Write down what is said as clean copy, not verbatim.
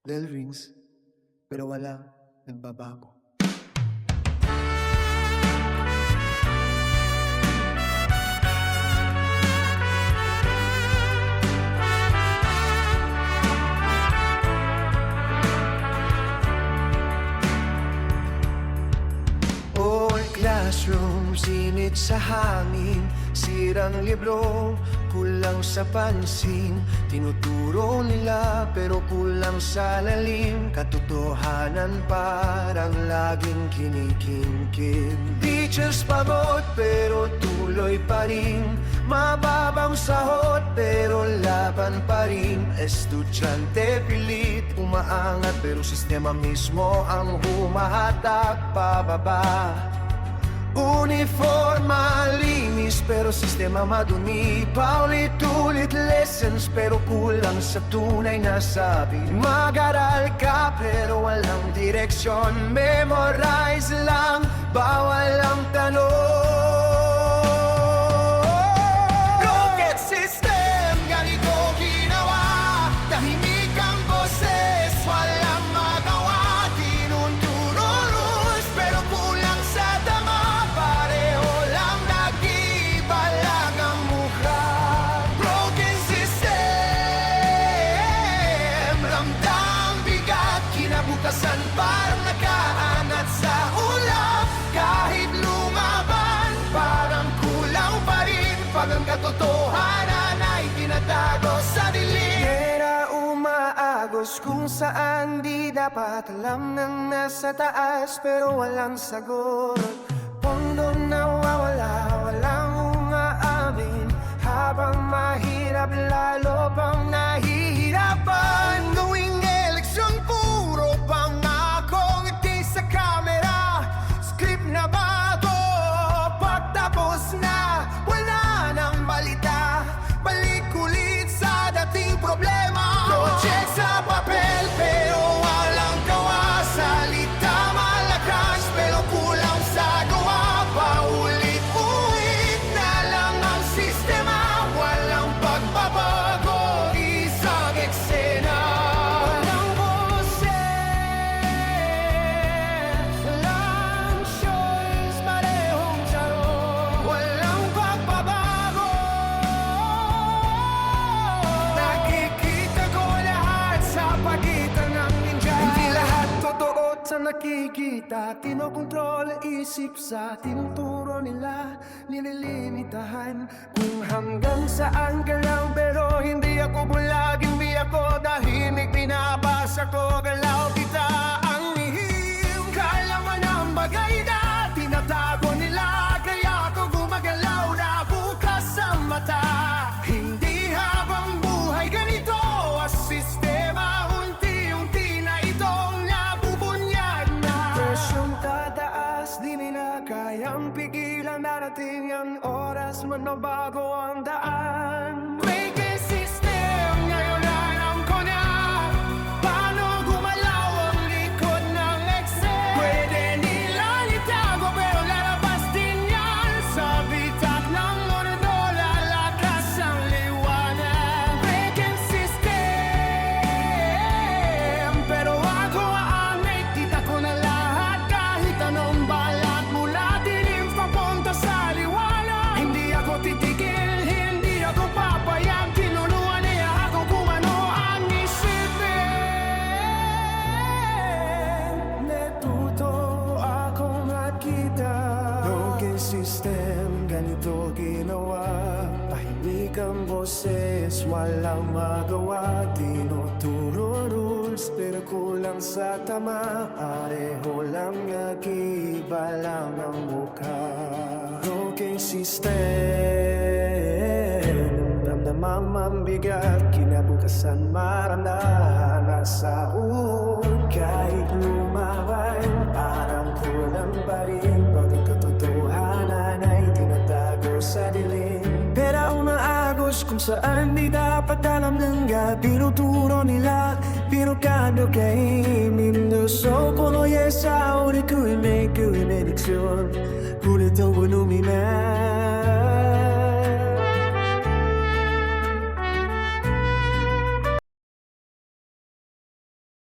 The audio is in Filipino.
Bell rings, pero walang nagbabago. Classroom, sinit sa hangin, sirang libro, kulang sa pansin. Tinuturo nila pero kulang sa lalim. Katotohanan parang laging kinikimkim. Teachers pagod pero tuloy pa rin. Mababang sahod pero laban pa rin. Estudyante pilit umaangat pero sistema mismo ang humahatak pababa. Uniforma, linis pero sistema madumi. Paulit-ulit lessons pero kulang sa tunay na sabi. Mag-aral ka pero walang direksyon. Memorize lang, bawal ang tanong. Rocket system, ganito ginawa. Tahimik ang boses, walang magawa. Tinuturo rules pero kulang sa tama. Pareho lang, nag-iba lang ang mukha. Broken system, ramdang bigat. Kinabukasan parang nakaangat sa ulap. Kahit lumaban, parang kulang pa rin. Pag ang katotohanan ay tinatago sa dilim. Pera umaagos kung saan di dapat. Alam ng nasa taas pero walang sagot. Pondo nawawala, walang umaamin. Habang mahirap, lalo pang nahihirapan. Tuwing eleksyon, puro pangako. Ngiti sa kamera, script na bago. Pagtapos na, wala nang balita. Balik ulit sa dating problema. Project sa papel, pero walang gawa. Salita malakas, pero kulang sa gawa. Paulit-ulit na lang ang sistema. Walang pagbabago, isang eksena. Walang boses, walang choice, parehong charot. Walang pagbabago. Nakikita ko lahat sa pagitan ng ninja. Hindi lahat totoo sa nakikita. Tinokontrol isip sa tinuturo nila. Nililimitahan kung hanggang saan ka lang. Pero hindi ako bulaging, di ako tahimik. Pinabasa ko, galaw kita ang lihim. Kalaman ang bagay na tinatago nila. Kaya ako gumagalaw na bukas ang mata. Hindi habang buhay ganito ang sistema. Unti-unti na itong nabubunyag na. Presyong tataas, di nila kayang pigilan. Darating ang oras, mababago ang daan. Breaking system, ngayon alam ko na paano gumalaw ang likod ng Excel. Pwede nila itago pero lalabas din yan. Sa bitak ng mundo, lalakas ang liwanag. Breaking system, pero ako ang nakita ko na lahat. Kahit anong balat mula dilim papunta sa liwanag. Hindi ako titigil, hindi ako papayag. Tinuruan niya ako kung ano ang isipin. Natuto akong makita. Broken system, ganito ginawa. Tahimik ang boses, walang magawa. Tinuturo rules, pero kulang sa tama. Pareho lang, nag-iba lang ang mukha. Broken system, damdamang mambigat. Kinabukasan maramdaman nasa kahit lumaban, parang kulang pa rin. Pag ang katotohanan ay tinatago sa dilim. Pera umaagos kung saan di dapat. Alam ng tinuturo nila. Pinukado kay Mindoso. Kono yesa, uri kuime, kuime diksyon. Ulit ang volumina.